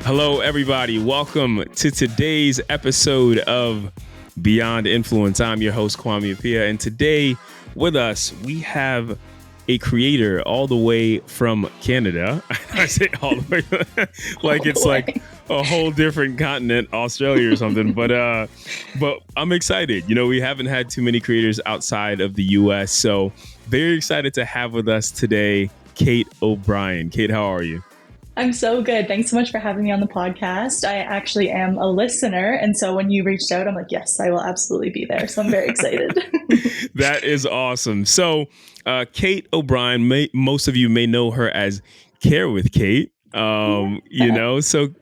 Hello, everybody. Welcome to today's episode of Beyond Influence. I'm your host, Kwame Appiah, and today with us, we have a creator all the way from Canada. I say all the way, like it's like a whole different continent, Australia or something. But I'm excited. You know, we haven't had too many creators outside of the U.S., so very excited to have with us today, Kate O'Brien. Kate, how are you? I'm so good. Thanks so much for having me on the podcast. I actually am a listener. And so when you reached out, I'm like, yes, I will absolutely be there. So I'm very excited. That is awesome. So Kate O'Brien, most of you may know her as Care with Kate. So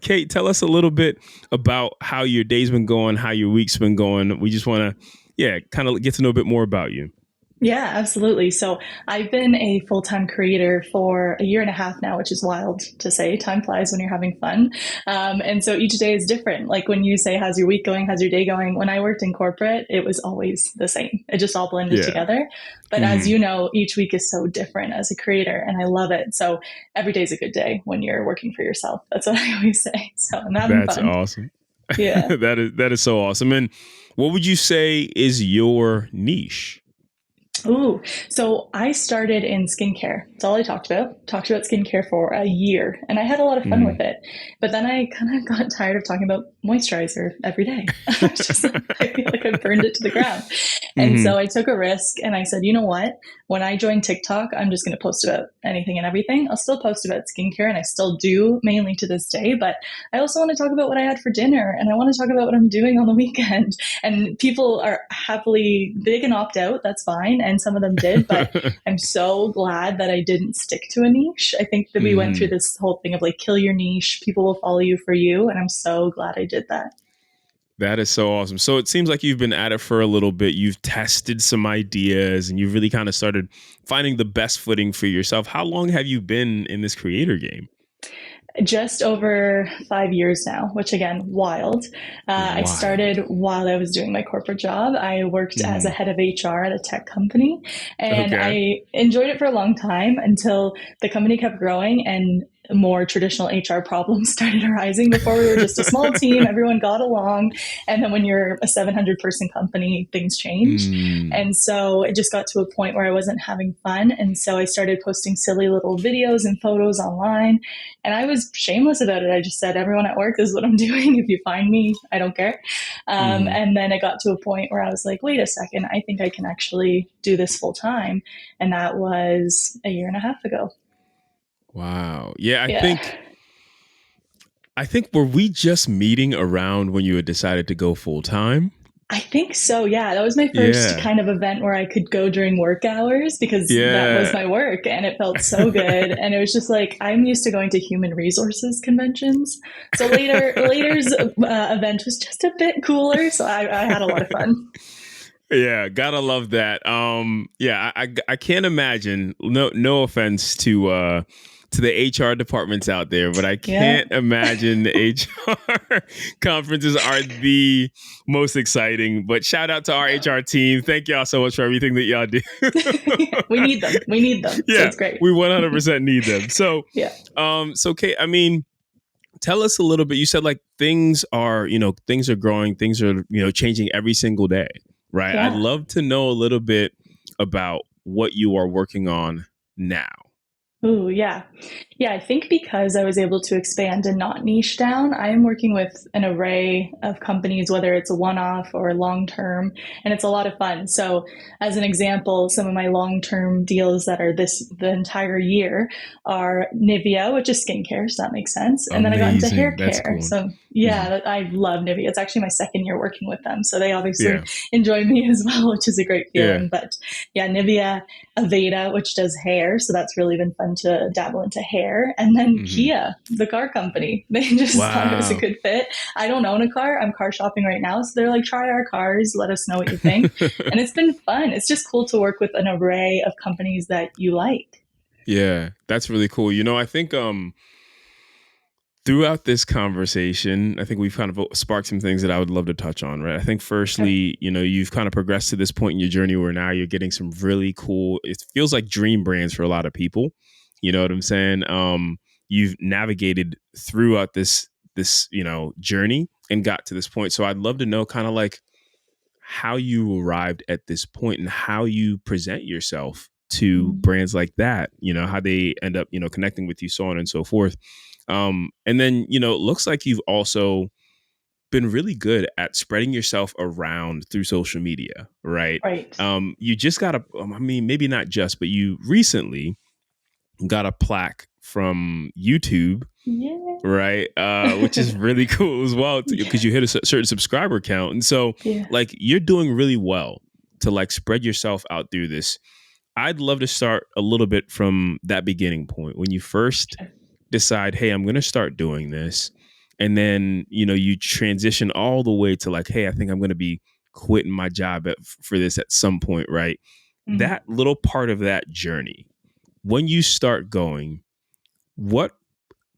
Kate, tell us a little bit about how your day's been going, how your week's been going. We just want to, kind of get to know a bit more about you. Yeah, absolutely. So I've been a full-time creator for a year and a half now, which is wild to say. Time flies when you're having fun. And so each day is different. Like when you say, how's your week going? How's your day going? When I worked in corporate, it was always the same. It just all blended together. But as you know, each week is so different as a creator, and I love it. So every day is a good day when you're working for yourself. That's what I always say. So I'm having fun. That's awesome. Yeah. That is so awesome. And what would you say is your niche? Ooh, so I started in skincare. That's all I talked about. Talked about skincare for a year, and I had a lot of fun with it. But then I kind of got tired of talking about moisturizer every day. I feel like I burned it to the ground. And so I took a risk and I said, you know what? When I joined TikTok, I'm just going to post about anything and everything. I'll still post about skincare, and I still do mainly to this day. But I also want to talk about what I had for dinner, and I want to talk about what I'm doing on the weekend. And people are they can opt out. That's fine. And some of them did, but I'm so glad that I didn't stick to a niche. I think that we went through this whole thing of like, kill your niche. People will follow you for you. And I'm so glad I did that. That is so awesome. So it seems like you've been at it for a little bit. You've tested some ideas and you've really kind of started finding the best footing for yourself. How long have you been in this creator game? Just over 5 years now, which again, wild. I started while I was doing my corporate job. I worked as a head of HR at a tech company, and I enjoyed it for a long time until the company kept growing and more traditional HR problems started arising. Before, we were just a small team, everyone got along. And then when you're a 700 person company, things change. And so it just got to a point where I wasn't having fun. And so I started posting silly little videos and photos online. And I was shameless about it. I just said, everyone at work, this is what I'm doing. If you find me, I don't care. And then it got to a point where I was like, wait a second, I think I can actually do this full time. And that was a year and a half ago. Wow. Yeah, I think were we just meeting around when you had decided to go full time? I think so. Yeah. That was my first kind of event where I could go during work hours because that was my work, and it felt so good. And it was just like, I'm used to going to human resources conventions. So later's event was just a bit cooler. So I had a lot of fun. Yeah, gotta love that. I can't imagine. No offense to the HR departments out there, but I can't imagine the HR conferences are the most exciting. But shout out to our HR team. Thank y'all so much for everything that y'all do. We need them. Yeah, so it's great. We 100% need them. So, so Kate, I mean, tell us a little bit. You said like things are growing, things are, changing every single day, right? Yeah. I'd love to know a little bit about what you are working on now. Ooh, yeah. Yeah, I think because I was able to expand and not niche down, I am working with an array of companies, whether it's a one-off or long-term, and it's a lot of fun. So as an example, some of my long-term deals that are the entire year are Nivea, which is skincare, so that makes sense. And then I got into hair care. Cool. So I love Nivea. It's actually my second year working with them. So they obviously enjoy me as well, which is a great feeling. Yeah. But Nivea, Aveda, which does hair. So that's really been fun to dabble into hair. And then Kia, the car company, they just thought it was a good fit. I don't own a car. I'm car shopping right now. So they're like, try our cars. Let us know what you think. And it's been fun. It's just cool to work with an array of companies that you like. Yeah, that's really cool. I think throughout this conversation, I think we've kind of sparked some things that I would love to touch on, right? I think firstly, you've kind of progressed to this point in your journey where now you're getting some really cool, it feels like dream brands for a lot of people. You know what I'm saying? You've navigated throughout this this, journey and got to this point. So I'd love to know kind of like how you arrived at this point and how you present yourself to Mhm. brands like that, how they end up, connecting with you, so on and so forth. And then, it looks like you've also been really good at spreading yourself around through social media, right? Right. You just got I mean, maybe not just, but you recently got a plaque from YouTube, Yeah. right? Which is really cool as well Yeah. because you hit a certain subscriber count. And so, Yeah. like, you're doing really well to like spread yourself out through this. I'd love to start a little bit from that beginning point when you first decide, hey, I'm going to start doing this. And then, you transition all the way to like, hey, I think I'm going to be quitting my job for this at some point, right? Mhm. That little part of that journey, when you start going, what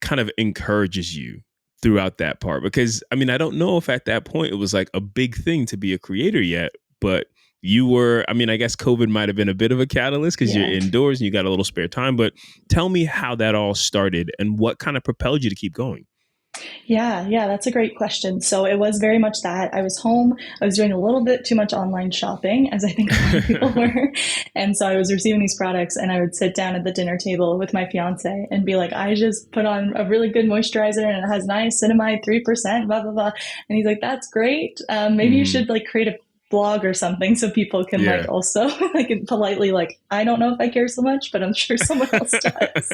kind of encourages you throughout that part? Because I mean, I don't know if at that point it was like a big thing to be a creator yet, but you were, I mean, I guess COVID might have been a bit of a catalyst because you're Yeah. indoors and you got a little spare time, but tell me how that all started and what kind of propelled you to keep going. Yeah, that's a great question. So it was very much that. I was home. I was doing a little bit too much online shopping, as I think a lot of people were. And so I was receiving these products, and I would sit down at the dinner table with my fiance and be like, I just put on a really good moisturizer and it has niacinamide 3%, blah, blah, blah. And he's like, that's great. Maybe you Mhm. should like create a blog or something so people can like Yeah. also like politely like, I don't know if I care so much, but I'm sure someone else does.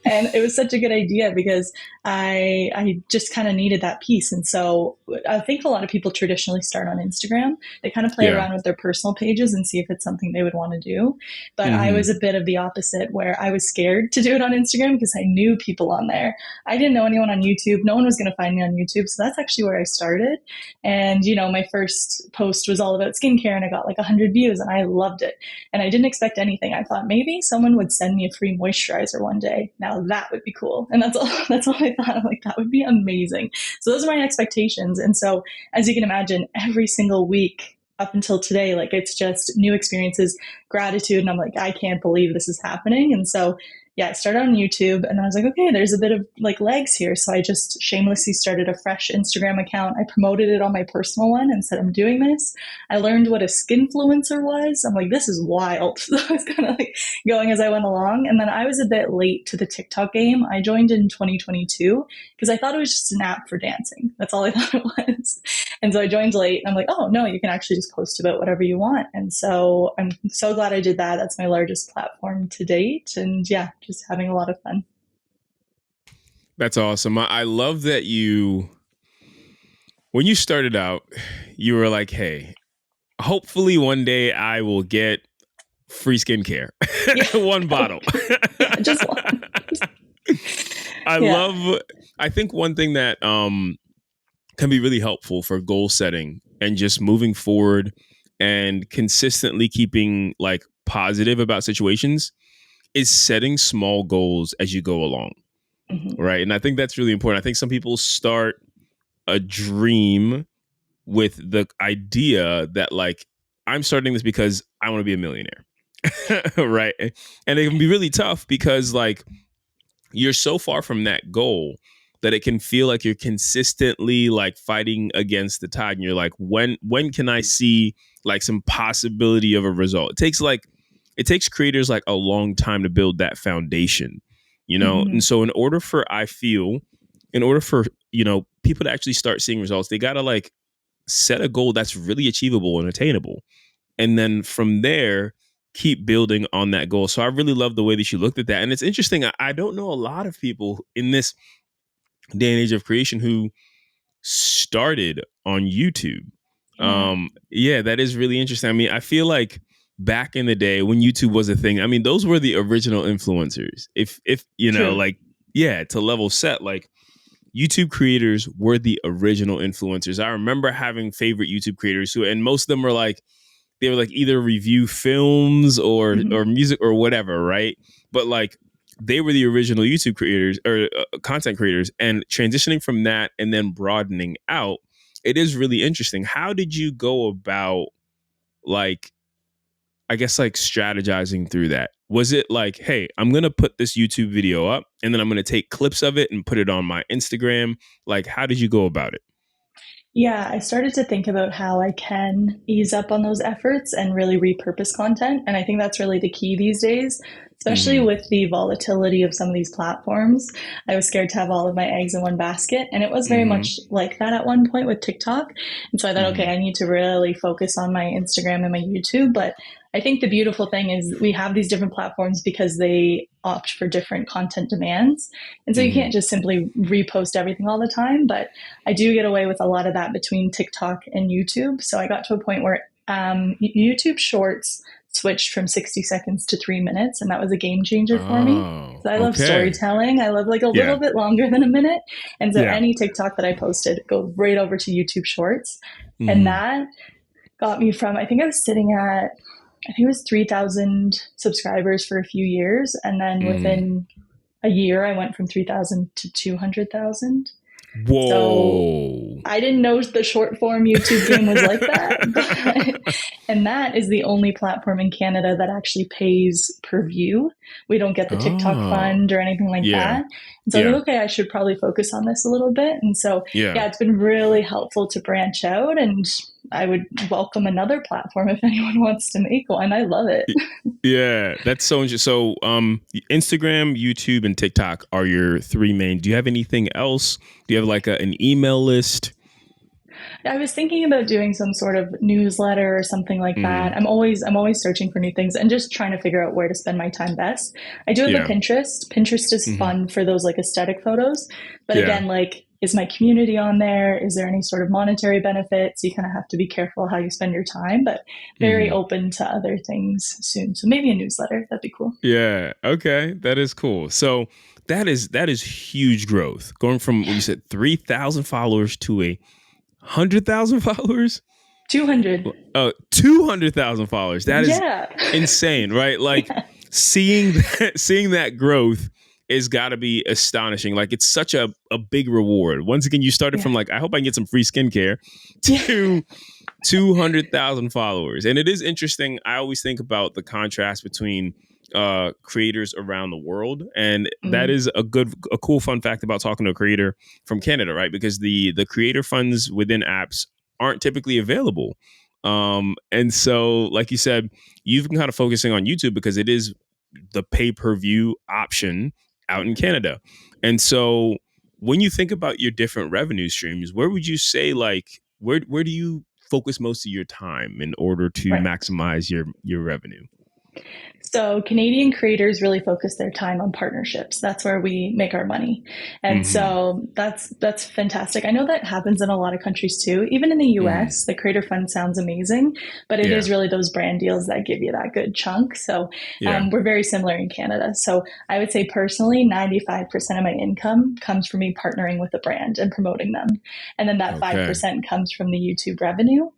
And it was such a good idea because I just kind of needed that piece. And so I think a lot of people traditionally start on Instagram. They kind of play Yeah. around with their personal pages and see if it's something they would want to do. But I Hmm. was a bit of the opposite where I was scared to do it on Instagram because I knew people on there. I didn't know anyone on YouTube. No one was going to find me on YouTube. So that's actually where I started. And, my first post was all about skincare and I got like 100 views and I loved it. And I didn't expect anything. I thought maybe someone would send me a free moisturizer one day. Now that would be cool. And that's all that's all I thought. I'm like, that would be amazing. So those are my expectations. And so as you can imagine, every single week up until today, like it's just new experiences, gratitude. And I'm like, I can't believe this is happening. And so yeah, I started on YouTube and I was like, okay, there's a bit of like legs here. So I just shamelessly started a fresh Instagram account. I promoted it on my personal one and said, I'm doing this. I learned what a skinfluencer was. I'm like, this is wild. So I was kind of like going as I went along. And then I was a bit late to the TikTok game. I joined in 2022 because I thought it was just an app for dancing. That's all I thought it was. And so I joined late and I'm like, oh no, you can actually just post about whatever you want. And so I'm so glad I did that. That's my largest platform to date. And yeah, just having a lot of fun. That's awesome. I love that when you started out, you were like, hey, hopefully one day I will get free skincare, Yeah. one bottle. Yeah. Just one. I Yeah. love, I think one thing that can be really helpful for goal setting and just moving forward and consistently keeping like positive about situations is setting small goals as you go along. Mm-hmm. Right. And I think that's really important. I think some people start a dream with the idea that like, I'm starting this because I want to be a millionaire. Right. And it can be really tough because like you're so far from that goal that it can feel like you're consistently like fighting against the tide and you're like when can I see like some possibility of a result. It takes creators like a long time to build that foundation, Mm-hmm. and so in order for people to actually start seeing results, they got to like set a goal that's really achievable and attainable, and then from there keep building on that goal. So I really love the way that you looked at that. And it's interesting. I don't know a lot of people in this day and age of creation who started on YouTube. Yeah. Yeah, that is really interesting. I mean, I feel like back in the day when YouTube was a thing, I mean, those were the original influencers. If True. like, yeah, to level set, like YouTube creators were the original influencers. I remember having favorite YouTube creators who, and most of them were like, they were like either review films or Mm-hmm. music or whatever, right? But like they were the original YouTube creators or content creators, and transitioning from that and then broadening out, it is really interesting. How did you go about like I guess like strategizing through that? Was it like, hey, I'm going to put this YouTube video up and then I'm going to take clips of it and put it on my Instagram? Like, how did you go about it? Yeah, I started to think about how I can ease up on those efforts and really repurpose content. And I think that's really the key these days, especially Mm-hmm. with the volatility of some of these platforms. I was scared to have all of my eggs in one basket. And it was very Mm-hmm. much like that at one point with TikTok. And so I thought, okay, Mm-hmm. I need to really focus on my Instagram and my YouTube. But I think the beautiful thing is we have these different platforms because they opt for different content demands. And so you Mm-hmm. can't just simply repost everything all the time. But I do get away with a lot of that between TikTok and YouTube. So I got to a point where YouTube Shorts switched from 60 seconds to 3 minutes, and that was a game changer for me. Oh, So I love okay. storytelling. I love like a Yeah. little bit longer than a minute. And so Yeah. any TikTok that I posted go right over to YouTube Shorts. And Mm-hmm. that got me from, I think I was sitting at, I think it was 3,000 subscribers for a few years. And then Mm-hmm. within a year, I went from 3,000 to 200,000. So Whoa. I didn't know the short form YouTube game was like that. But, and that is the only platform in Canada that actually pays per view. We don't get the TikTok Oh, fund or anything like yeah. that. And so I Yeah. think, okay, I should probably focus on this a little bit. And so, Yeah. yeah, it's been really helpful to branch out. And I would welcome another platform if anyone wants to make one. I love it. Yeah, that's so interesting. So, Instagram, YouTube, and TikTok are your three main. Do you have anything else? Do you have like an email list? I was thinking about doing some sort of newsletter or something like Mm-hmm. that. I'm always searching for new things and just trying to figure out where to spend my time best. I do have a Yeah. Pinterest. Pinterest is Mm-hmm. fun for those like aesthetic photos, but Yeah. again, like is my community on there? Is there any sort of monetary benefits? You kind of have to be careful how you spend your time, but very Mm-hmm. open to other things soon. So maybe a newsletter, that'd be cool. Yeah. Okay. That is cool. So that is huge growth. Going from what you said, 3,000 followers to 100,000 followers. 200. 200,000 followers. That is Yeah. insane, right? Like Yeah. seeing that growth is got to be astonishing. Like it's such a big reward. Once again, you started Yeah. from like, I hope I can get some free skincare Yeah. to 200,000 followers. And it is interesting. I always think about the contrast between creators around the world, and that Mm, is a cool fun fact about talking to a creator from Canada, right? Because the creator funds within apps aren't typically available. And so like you said, you've been kind of focusing on YouTube because it is the pay-per-view option out in Canada. And so when you think about your different revenue streams, where would you say like where do you focus most of your time in order to right. maximize your revenue? So Canadian creators really focus their time on partnerships. That's where we make our money. And Mm-hmm. so that's fantastic. I know that happens in a lot of countries too. Even in the Mm-hmm. US, the creator fund sounds amazing, but it Yeah. is really those brand deals that give you that good chunk. So Yeah. we're very similar in Canada. So I would say personally, 95% of my income comes from me partnering with a brand and promoting them. And then that Okay. 5% comes from the YouTube revenue.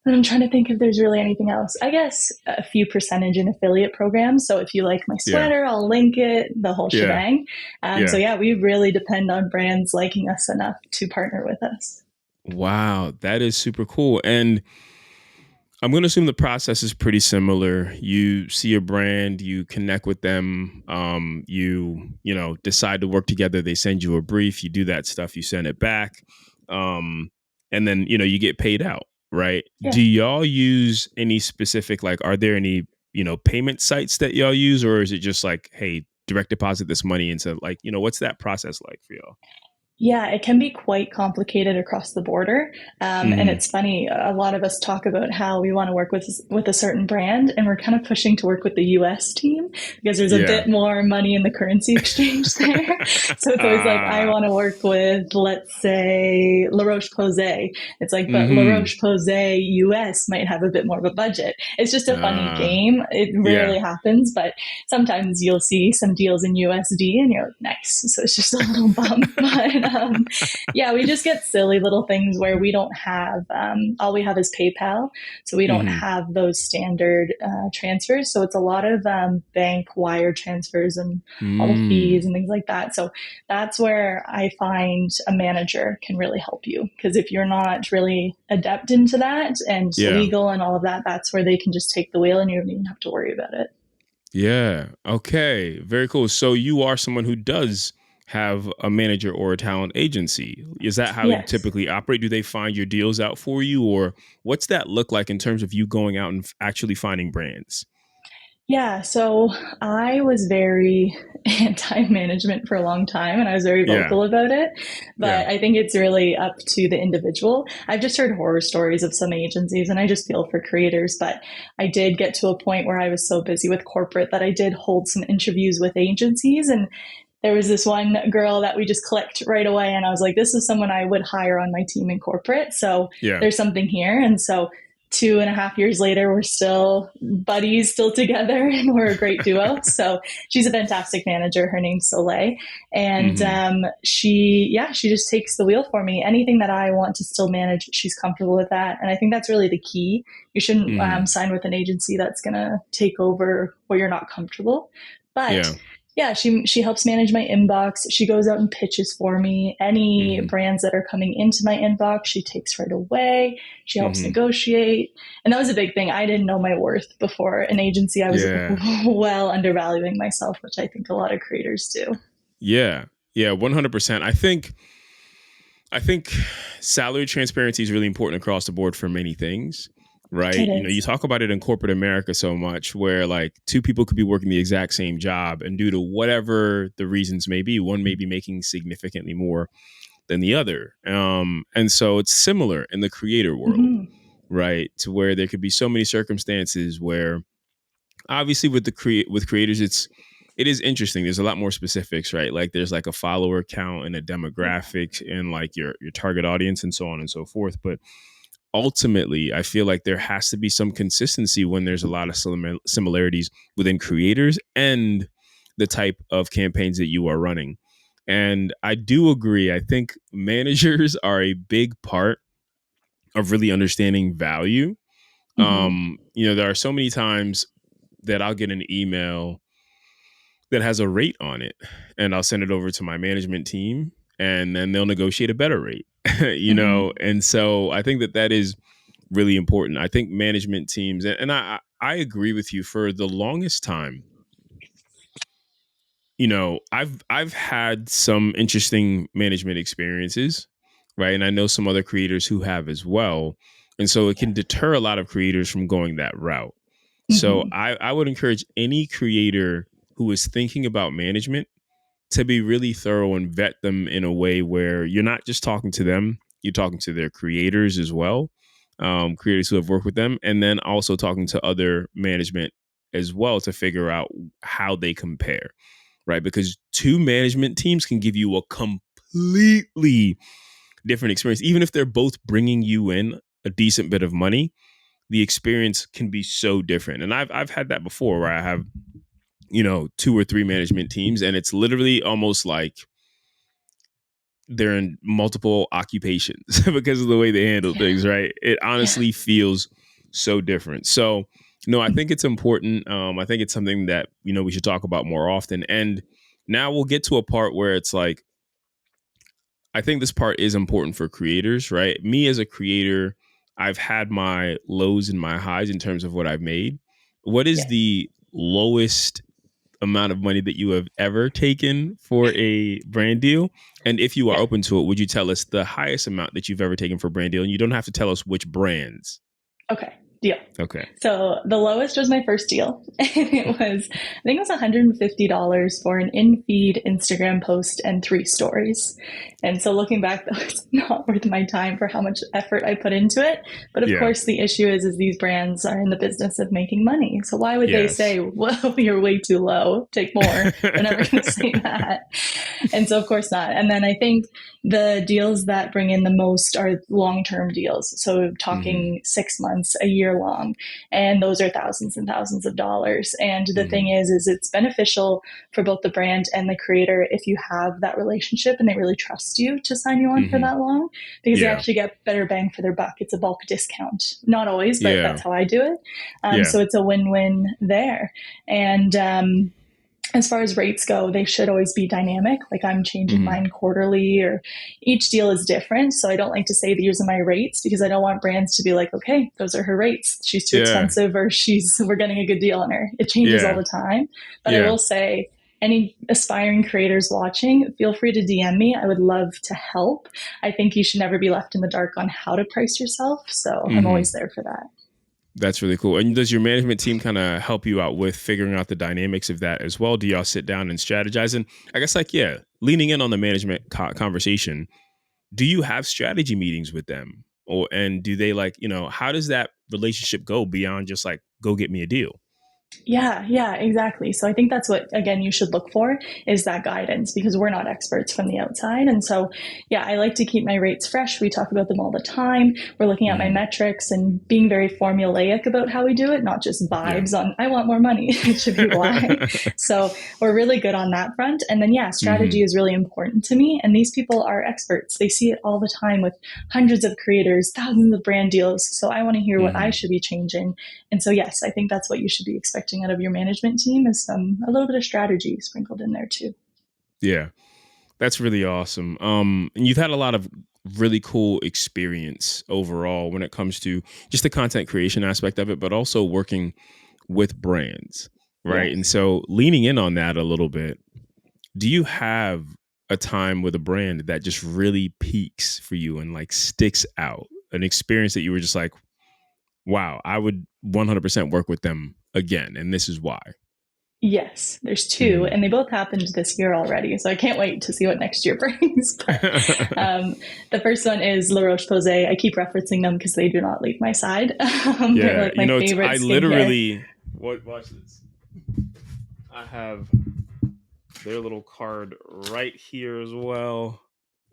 And I'm trying to think if there's really anything else. I guess a few percentage in affiliate programs. So if you like my Yeah. sweater, I'll link it, the whole Yeah. shebang. So Yeah. yeah, we really depend on brands liking us enough to partner with us. Wow, that is super cool. And I'm going to assume the process is pretty similar. You see a brand, you connect with them, you decide to work together. They send you a brief, you do that stuff, you send it back, and then you get paid out, right? Yeah. Do y'all use any specific like? Are there any payment sites that y'all use, or is it just like, hey, direct deposit this money into like what's that process like for y'all? Yeah, it can be quite complicated across the border, and Mm-hmm. it's funny. A lot of us talk about how we want to work with a certain brand, and we're kind of pushing to work with the U.S. team because there's a Yeah. bit more money in the currency exchange there. So it's always like I Ah. want to work with, let's say, La Roche Posay. It's like, but La Mm-hmm. Roche Posay U.S. might have a bit more of a budget. It's just a funny game. It Yeah. rarely happens, but sometimes you'll see some deals in USD, and you're like, nice. So it's just a little bump, but yeah, we just get silly little things where we don't have, all we have is PayPal. So we don't Mm-hmm. have those standard transfers. So it's a lot of bank wire transfers and all the fees Mm. and things like that. So that's where I find a manager can really help you. Because if you're not really adept into that and Yeah. legal and all of that, that's where they can just take the wheel and you don't even have to worry about it. Yeah. Okay. Very cool. So you are someone who does have a manager or a talent agency. Is that how you Yes. typically operate? Do they find your deals out for you, or what's that look like in terms of you going out and actually finding brands? Yeah, so I was very anti management for a long time and I was very Yeah. vocal about it. Yeah. But I think it's really up to the individual. I've just heard horror stories of some agencies and I just feel for creators. But I did get to a point where I was so busy with corporate that I did hold some interviews with agencies. And there was this one girl that we just clicked right away. And I was like, this is someone I would hire on my team in corporate. So Yeah. there's something here. And so 2.5 years later, we're still buddies, still together, and we're a great duo. So she's a fantastic manager. Her name's Soleil, and Hmm. she just takes the wheel for me. Anything that I want to still manage, she's comfortable with that, and I think that's really the key. You shouldn't Hmm. sign with an agency that's going to take over where you're not comfortable. But Yeah. yeah, she helps manage my inbox. She goes out and pitches for me. Any Hmm. brands that are coming into my inbox, she takes right away. She helps Hmm. negotiate. And that was a big thing. I didn't know my worth before an agency. I was Yeah. well undervaluing myself, which I think a lot of creators do. Yeah. Yeah. 100%. I think salary transparency is really important across the board for many things, It right? You is. talk about it in corporate America so much where like two people could be working the exact same job and due to whatever the reasons may be, one may be making significantly more than the other. And so it's similar in the creator world, Mm-hmm. right? To where there could be so many circumstances where obviously with with creators it is interesting. There's a lot more specifics, right? Like there's like a follower count and a Yeah. demographic and like your target audience and so on and so forth. But ultimately, I feel like there has to be some consistency when there's a lot of similarities within creators and the type of campaigns that you are running. And I do agree. I think managers are a big part of really understanding value. Mm-hmm. There are so many times that I'll get an email that has a rate on it and I'll send it over to my management team and then they'll negotiate a better rate. Mm-hmm. And so I think that that is really important. I think management teams and I agree with you for the longest time. I've had some interesting management experiences, right? And I know some other creators who have as well. And so it can Yes. deter a lot of creators from going that route. So Mm-hmm. I would encourage any creator who is thinking about management to be really thorough and vet them in a way where you're not just talking to them, you're talking to their creators as well, creators who have worked with them, and then also talking to other management as well to figure out how they compare, right? Because two management teams can give you a completely different experience. Even if they're both bringing you in a decent bit of money, the experience can be so different. And I've had that before where I have, two or three management teams and it's literally almost like they're in multiple occupations because of the way they handle Yeah. things, right? It Yeah. honestly feels so different. So, no, I think it's important. I think it's something that, we should talk about more often. And now we'll get to a part where it's like, I think this part is important for creators, right? Me as a creator, I've had my lows and my highs in terms of what I've made. What is Yes. the lowest amount of money that you have ever taken for a brand deal? And if you are Yeah. open to it, would you tell us the highest amount that you've ever taken for a brand deal? And you don't have to tell us which brands. Okay. Deal. Okay. So the lowest was my first deal. And it was, I think it was $150 for an in-feed Instagram post and 3 stories. And so looking back, that was not worth my time for how much effort I put into it. But of Yeah. course, the issue is these brands are in the business of making money. So why would they Yes. say, "Whoa, you're way too low. Take more"? They're never going to say that. And so of course not. And then I think the deals that bring in the most are long-term deals. So Hmm. talking 6 months, a year long, and those are thousands and thousands of dollars. And the thing Hmm. is it's beneficial for both the brand and the creator if you have that relationship and they really trust you to sign you on for Hmm. that long, because they Yeah. actually get better bang for their buck. It's a bulk discount. Not always, but Yeah. that's how I do it. Yeah. So it's a win-win there. And as far as rates go, they should always be dynamic. Like I'm changing Hmm. mine quarterly, or each deal is different. So I don't like to say these are my rates because I don't want brands to be like, okay, those are her rates. She's too Yeah. expensive, or we're getting a good deal on her. It changes all Yeah. the time. But I Yeah. will say, any aspiring creators watching, feel free to DM me. I would love to help. I think you should never be left in the dark on how to price yourself. So I'm Hmm. always there for that. That's really cool. And does your management team kind of help you out with figuring out the dynamics of that as well? Do y'all sit down and strategize? And I guess, like, yeah, leaning in on the management conversation, do you have strategy meetings with them? Or, and do they, like, how does that relationship go beyond just like, go get me a deal? Yeah, yeah, exactly. So I think that's what, again, you should look for is that guidance, because we're not experts from the outside. And so, yeah, I like to keep my rates fresh. We talk about them all the time. We're looking at my Hmm. metrics and being very formulaic about how we do it, not just Yeah. vibes on, I want more money. It should be why. So we're really good on that front. And then, yeah, strategy Hmm. is really important to me. And these people are experts. They see it all the time with hundreds of creators, thousands of brand deals. So I want to hear what I Hmm. should be changing. And so, yes, I think that's what you should be expecting out of your management team, is a little bit of strategy sprinkled in there too. Yeah. That's really awesome. And you've had a lot of really cool experience overall when it comes to just the content creation aspect of it, but also working with brands, Yeah. right? And so leaning in on that a little bit, do you have a time with a brand that just really peaks for you and like sticks out? An experience that you were just like, wow, I would 100% work with them again, and this is why. Yes, there's two, Mhm. and they both happened this year already. So I can't wait to see what next year brings. But the first one is La Roche Posay. I keep referencing them because they do not leave my side. They're Yeah, like my favorite I skincare. literally watch this. I have their little card right here as well.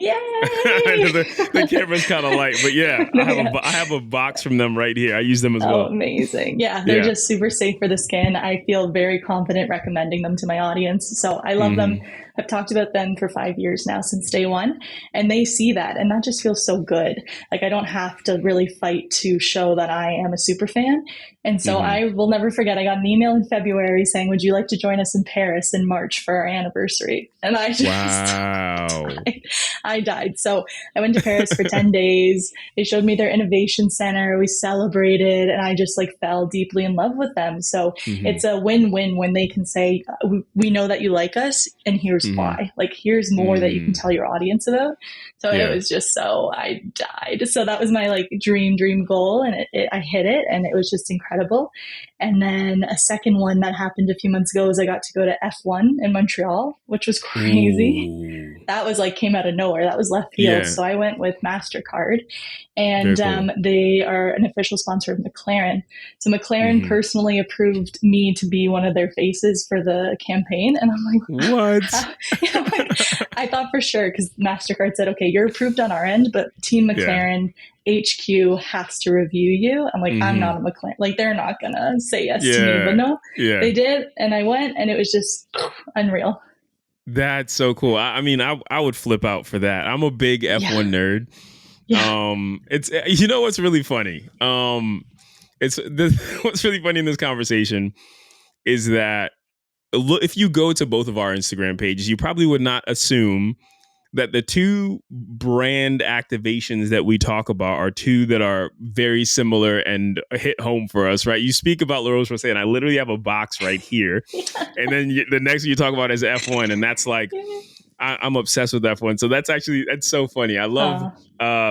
I Yay! know the camera's kind of light, but yeah, No, yeah. I have a box from them right here. I use them as Oh, well. amazing. Yeah, they're Yeah. just super safe for the skin. I feel very confident recommending them to my audience. So I love them. Hmm. I've talked about them for 5 years now, since day one, and they see that. And that just feels so good. Like I don't have to really fight to show that I am a super fan. And so Hmm. I will never forget, I got an email in February saying, would you like to join us in Paris in March for our anniversary? And I just Wow. died. I died. So I went to Paris for 10 days. They showed me their innovation center. We celebrated, and I just like fell deeply in love with them. So Hmm. it's a win-win when they can say, we know that you like us, and here's Hmm. why. Like, here's more that you can Mm. tell your audience about. So it Yeah. was just so, I died. So that was my like dream goal, and I hit it, and it was just incredible. And then a second one that happened a few months ago was I got to go to F1 in Montreal, which was crazy. Ooh. That was like came out of nowhere. That was left field. Yeah. So I went with MasterCard, Very and cool. they are an official sponsor of McLaren. So McLaren Hmm. personally approved me to be one of their faces for the campaign, and I'm like, What? how? Like, I thought for sure, because MasterCard said, okay, you're approved on our end, but Team Yeah. McLaren HQ has to review you. I'm like, I'm Hmm. not a McLaren. Like, they're not gonna say yes to me, but Yeah. no, Yeah. they did, and I went, and it was just unreal. That's so cool. I mean, I would flip out for that. I'm a big Yeah, F1 nerd. yeah, It's what's really funny. What's really funny in this conversation is that look, if you go to both of our Instagram pages, you probably would not assume that the two brand activations that we talk about are two that are very similar and hit home for us, right? You speak about La Roche Posay, and I literally have a box right here, and then the next one you talk about is F1, and that's like yeah. I'm obsessed with F1. So that's so funny. I love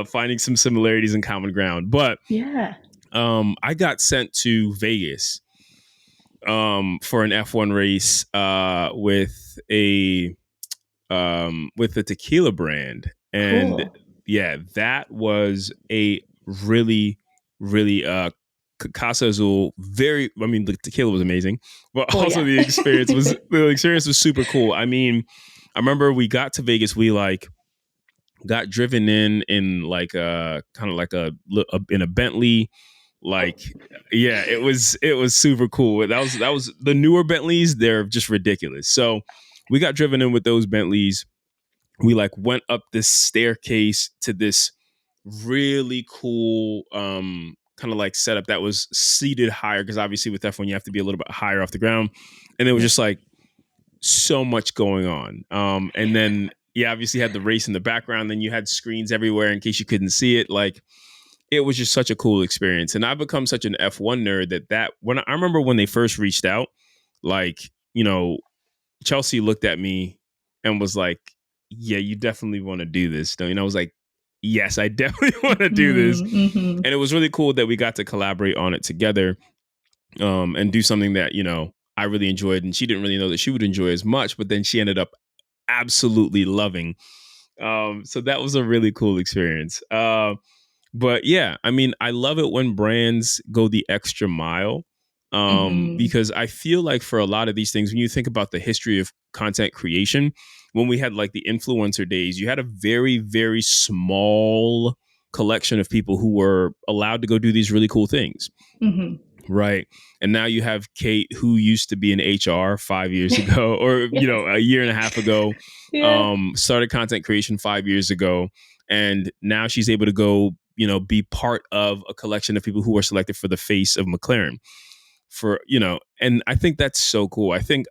finding some similarities and common ground. But Yeah. I got sent to Vegas for an F1 race with a tequila brand. And Cool. yeah, that was a really, really Casa Azul. Very, I mean, the tequila was amazing, but Well, also yeah. the experience was super cool. I mean, I remember we got to Vegas. We like got driven in like a kind of like in a Bentley. Like, yeah, it was super cool. That was the newer Bentleys. They're just ridiculous. So we got driven in with those Bentleys. We like went up this staircase to this really cool kind of like setup that was seated higher, because obviously with F1 you have to be a little bit higher off the ground, and it was Yeah. just like so much going on. And then you obviously had the race in the background. Then you had screens everywhere in case you couldn't see it. Like it was just such a cool experience. And I've become such an F1 nerd that when I remember when they first reached out, like, you know, Chelsea looked at me and was like, yeah, you definitely want to do this. Don't you? And I was like, yes, I definitely want to do this. Mm-hmm. And it was really cool that we got to collaborate on it together, and do something that, you know, I really enjoyed. And she didn't really know that she would enjoy as much, but then she ended up absolutely loving. So that was a really cool experience. But yeah, I mean, I love it when brands go the extra mile, Mm-hmm. because I feel like for a lot of these things, when you think about the history of content creation, when we had like the influencer days, you had a very, very small collection of people who were allowed to go do these really cool things. Mm-hmm. Right. And now you have Kate, who used to be in HR 5 years ago, or, you Yes. know, a year and a half ago, Yeah. started content creation 5 years ago. And now she's able to go, you know, be part of a collection of people who are selected for the face of McLaren for, you know, and I think that's so cool. I think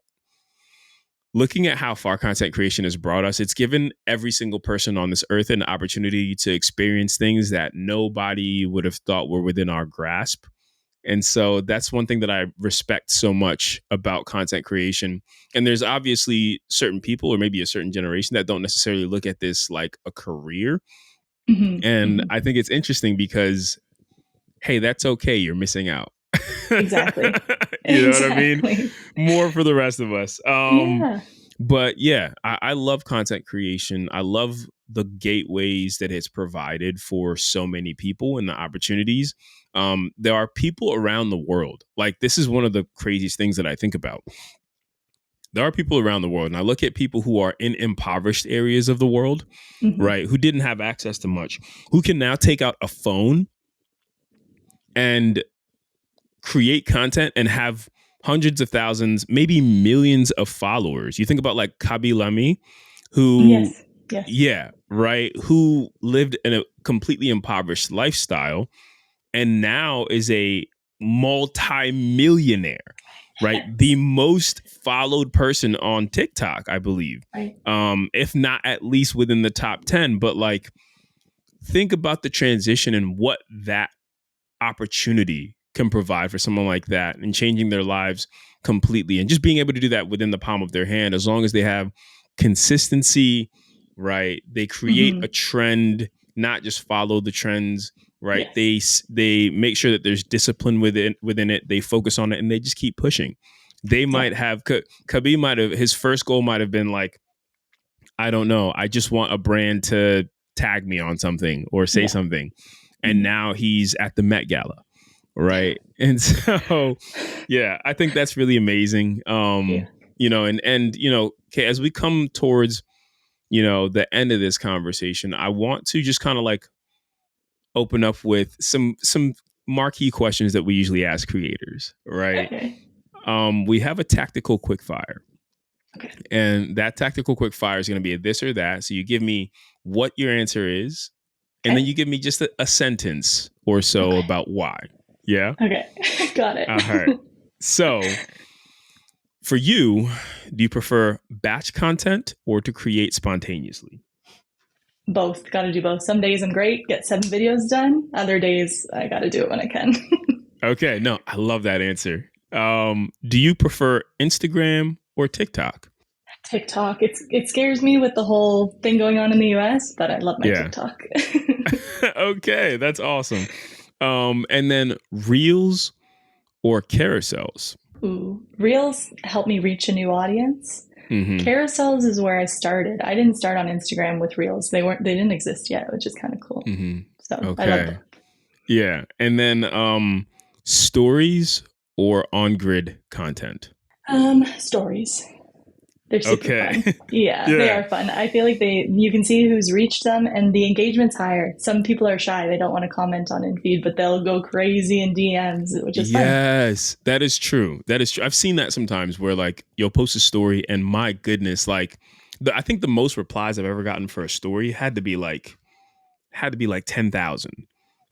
looking at how far content creation has brought us, it's given every single person on this earth an opportunity to experience things that nobody would have thought were within our grasp. And so that's one thing that I respect so much about content creation. And there's obviously certain people or maybe a certain generation that don't necessarily look at this like a career. Mm-hmm. And Mm-hmm. I think it's interesting because, hey, that's okay. You're missing out. Exactly. You know what I mean? Exactly. More for the rest of us. Yeah. But yeah, I love content creation. I love the gateways that it's provided for so many people and the opportunities. There are people around the world. Like, this is one of the craziest things that I think about. There are people around the world, and I look at people who are in impoverished areas of the world, Mm-hmm. right, who didn't have access to much, who can now take out a phone and create content and have hundreds of thousands, maybe millions of followers. You think about like Kabi Lamy, who, Yes. Yes. yeah, right, who lived in a completely impoverished lifestyle and now is a multi-millionaire, right? The most followed person on TikTok, I believe. Right. If not at least within the top 10. But like, think about the transition and what that opportunity can provide for someone like that and changing their lives completely and just being able to do that within the palm of their hand as long as they have consistency, right? They create a Mm-hmm. trend, not just follow the trends, right? Yes. They make sure that there's discipline within it. They focus on it and they just keep pushing. They Yeah. might have Kabi might have, his first goal might have been like, I don't know, I just want a brand to tag me on something or say Yeah. something. And Mm-hmm. now he's at the Met Gala, right? And so, yeah, I think that's really amazing. Yeah. You know, and you know, okay, as we come towards, you know, the end of this conversation, I want to just kind of like open up with some marquee questions that we usually ask creators, right? Okay. We have a tactical quickfire. Okay. And that tactical quickfire is going to be a this or that. So you give me what your answer is, and then Okay. you give me just a sentence or so Okay. about why. Yeah. Okay. Got it. All right. So for you, do you prefer batch content or to create spontaneously? Both. Got to do both. Some days I'm great, get 7 videos done. Other days I got to do it when I can. Okay. No, I love that answer. Do you prefer Instagram or TikTok? TikTok. It scares me with the whole thing going on in the US, but I love my Yeah. TikTok. Okay. That's awesome. And then reels or carousels? Ooh, Reels help me reach a new audience. Mm-hmm. Carousels is where I started. I didn't start on Instagram with Reels. They didn't exist yet, which is kind of cool. Mm-hmm. So I love Okay. both. Yeah. And then stories or on grid content. Stories. They're super Okay. fun. Yeah, they Yeah. are fun. I feel like you can see who's reached them and the engagement's higher. Some people are shy. They don't want to comment on in feed, but they'll go crazy in DMs, which is fun. Yes, that is true. That is true. I've seen that sometimes where like you'll post a story and my goodness, like I think the most replies I've ever gotten for a story had to be like 10,000.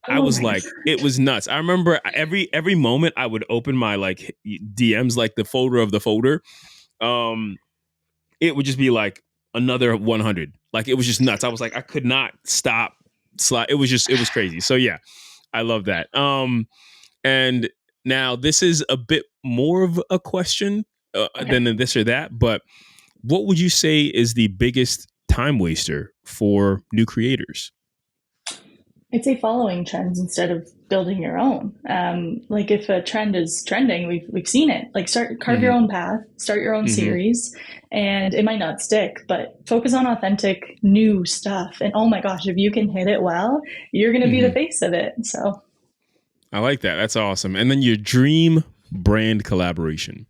I Oh was my like, it word. was nuts. I remember every moment I would open my like DMs, like the folder of the folder. Um, it would just be like another 100. Like it was just nuts. I was like, I could not stop slide. It was crazy. So yeah, I love that. And now this is a bit more of a question Okay. than this or that, but what would you say is the biggest time waster for new creators? I'd say following trends instead of building your own. Like if a trend is trending, we've seen it. Like carve your Mm-hmm. own path, start your own Mm-hmm. series, and it might not stick, but focus on authentic new stuff. And oh my gosh, if you can hit it well, you're going to be the Mm-hmm. face of it. So I like that. That's awesome. And then your dream brand collaboration.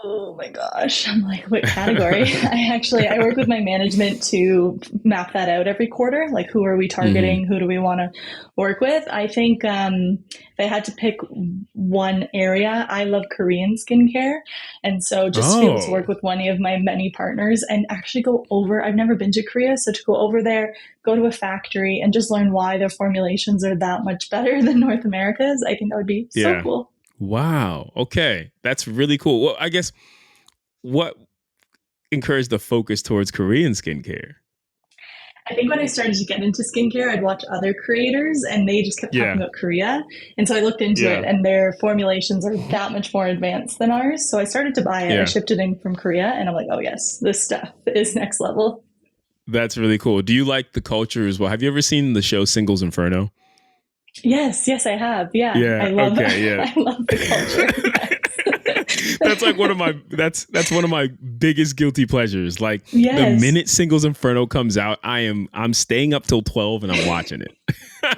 oh my gosh. I'm like, what category? I work with my management to map that out every quarter. Like, who are we Mm-hmm. targeting? Who do we want to work with? I think if I had to pick one area, I love Korean skincare. And so just to be able to Oh, work with one of my many partners and actually go over, I've never been to Korea. So to go over there, go to a factory and just learn why their formulations are that much better than North America's, I think that would be so yeah. cool. Wow. Okay. That's really cool. Well, I guess what encouraged the focus towards Korean skincare? I think when I started to get into skincare, I'd watch other creators and they just kept talking Yeah. about Korea. And so I looked into it Yeah. and their formulations are that much more advanced than ours. So I started to buy it. I Yeah. shipped it in from Korea and I'm like, oh, yes, this stuff is next level. That's really cool. Do you like the culture as well? Have you ever seen the show Singles Inferno? Yes, yes, I have. Yeah, Yeah. I love, Okay. Yeah. I love the culture. Yes. That's like one of my that's one of my biggest guilty pleasures. Like the Yes. minute Singles Inferno comes out, I'm staying up till 12 and I'm watching it.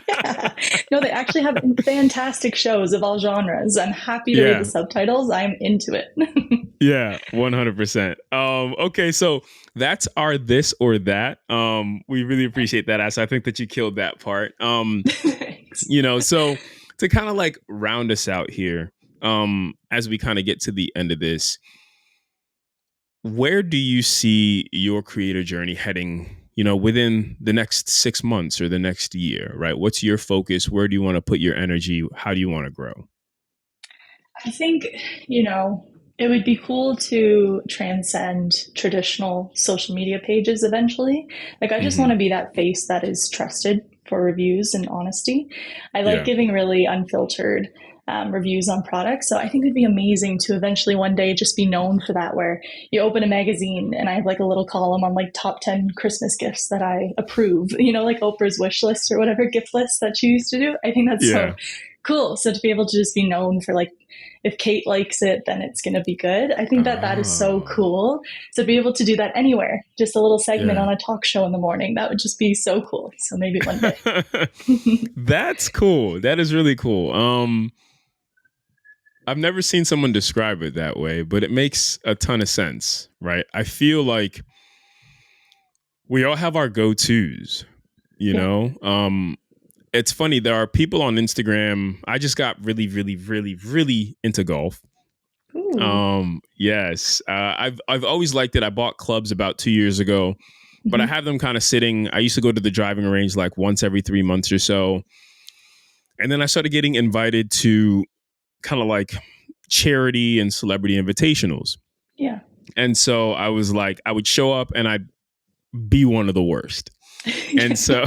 Yeah. No, they actually have fantastic shows of all genres. I'm happy to read the Yeah. subtitles. I'm into it. Yeah, 100%. Okay, so that's our this or that. We really appreciate that, Ash. I think that you killed that part. Thanks. So to kind of like round us out here, as we kind of get to the end of this, where do you see your creator journey heading, within the next 6 months or the next year, right? What's your focus? Where do you want to put your energy? How do you want to grow? I think, you know, it would be cool to transcend traditional social media pages eventually. Like, I just want Hmm. to be that face that is trusted for reviews and honesty. I like Yeah. giving really unfiltered reviews on products. So I think it'd be amazing to eventually one day just be known for that, where you open a magazine and I have like a little column on like top 10 Christmas gifts that I approve, like Oprah's wish list or whatever gift list that she used to do. I think that's so Yeah. cool. So to be able to just be known for like, if Kate likes it, then it's going to be good. I think that that is so Oh, cool. So be able to do that anywhere, just a little segment yeah. on a talk show in the morning, that would just be so cool. So maybe one day. That's cool. That is really cool. I've never seen someone describe it that way, but it makes a ton of sense, right? I feel like we all have our go-tos, you Yeah. know? It's funny, there are people on Instagram. I just got really, really, really, really into golf. Ooh. Yes. I've always liked it. I bought clubs about 2 years ago, but I Mm-hmm. have them kind of sitting. I used to go to the driving range like once every 3 months or so. And then I started getting invited to kind of like charity and celebrity invitationals. Yeah. And so I was like, I would show up and I'd be one of the worst. And so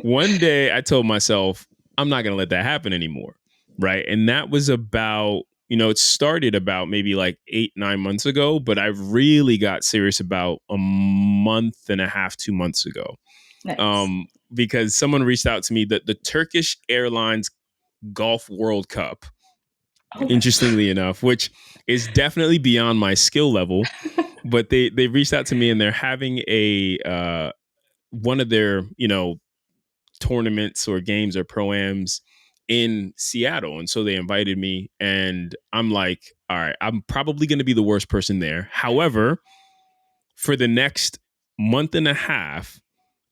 one day I told myself, I'm not going to let that happen anymore. Right. And that was about, it started about maybe like 8, 9 months ago, but I really got serious about a month and a half, 2 months ago. Nice. Because someone reached out to me that the Turkish Airlines Golf World Cup, Okay. interestingly enough, which is definitely beyond my skill level, but they reached out to me and they're having a one of their tournaments or games or pro-ams in Seattle. And so they invited me and I'm like, all right, I'm probably going to be the worst person there. However, for the next month and a half,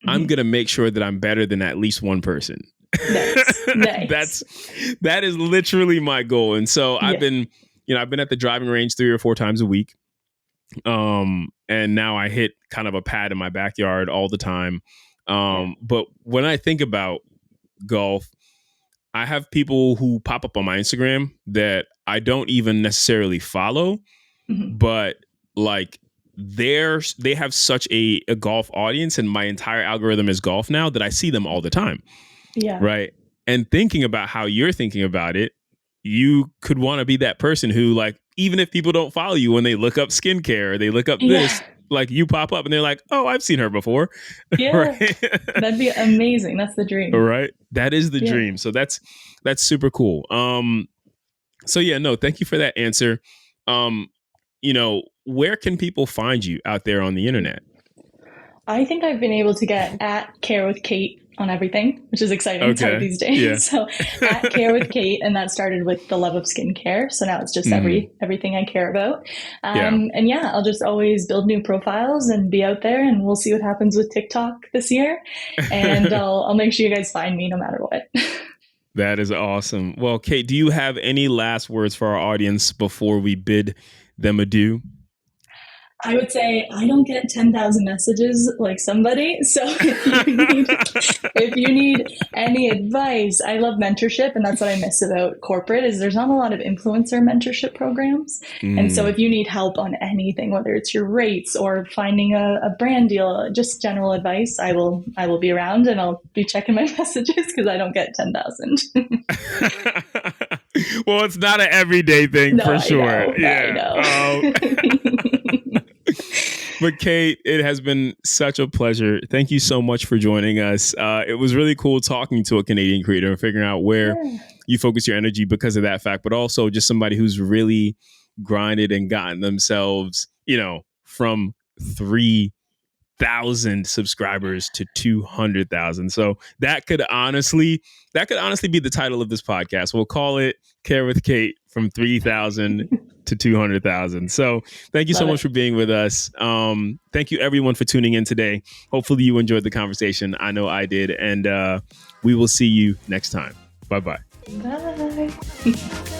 I'm Mm-hmm. going to make sure that I'm better than at least one person. Nice. Nice. that's that is literally my goal. And so Yeah. I've been at the driving range 3 or 4 times a week. And now I hit kind of a pad in my backyard all the time. Yeah. But when I think about golf, I have people who pop up on my Instagram that I don't even necessarily follow, Mm-hmm. but like they have such a golf audience, and my entire algorithm is golf now, that I see them all the time. Yeah. Right. And thinking about how you're thinking about it, you could want to be that person who, like, even if people don't follow you, when they look up skincare, they look up this, like, you pop up and they're like, oh, I've seen her before. Yeah. Right? That'd be amazing. That's the dream. Right. That is the dream. So that's super cool. So yeah, no, thank you for that answer. Where can people find you out there on the internet? I think I've been able to get at Care with Kate on everything, which is exciting. It's hard these days. Yeah. So at Care with Kate, and that started with the love of skincare. So now it's just everything I care about. And I'll just always build new profiles and be out there, and we'll see what happens with TikTok this year. And I'll make sure you guys find me no matter what. That is awesome. Well, Kate, do you have any last words for our audience before we bid them adieu? I would say I don't get 10,000 messages like somebody. So if you need any advice, I love mentorship. And that's what I miss about corporate, is there's not a lot of influencer mentorship programs. And so if you need help on anything, whether it's your rates or finding a brand deal, just general advice, I will be around, and I'll be checking my messages because I don't get 10,000. Well, it's not an everyday thing, for sure. I know. But Kate, it has been such a pleasure. Thank you so much for joining us. It was really cool talking to a Canadian creator and figuring out where you focus your energy because of that fact, but also just somebody who's really grinded and gotten themselves, from 3,000 subscribers to 200,000. So that could honestly be the title of this podcast. We'll call it Care with Kate, from 3,000 to 200,000. So thank you so much for being with us. Thank you everyone for tuning in today. Hopefully you enjoyed the conversation. I know I did. And we will see you next time. Bye-bye. Bye.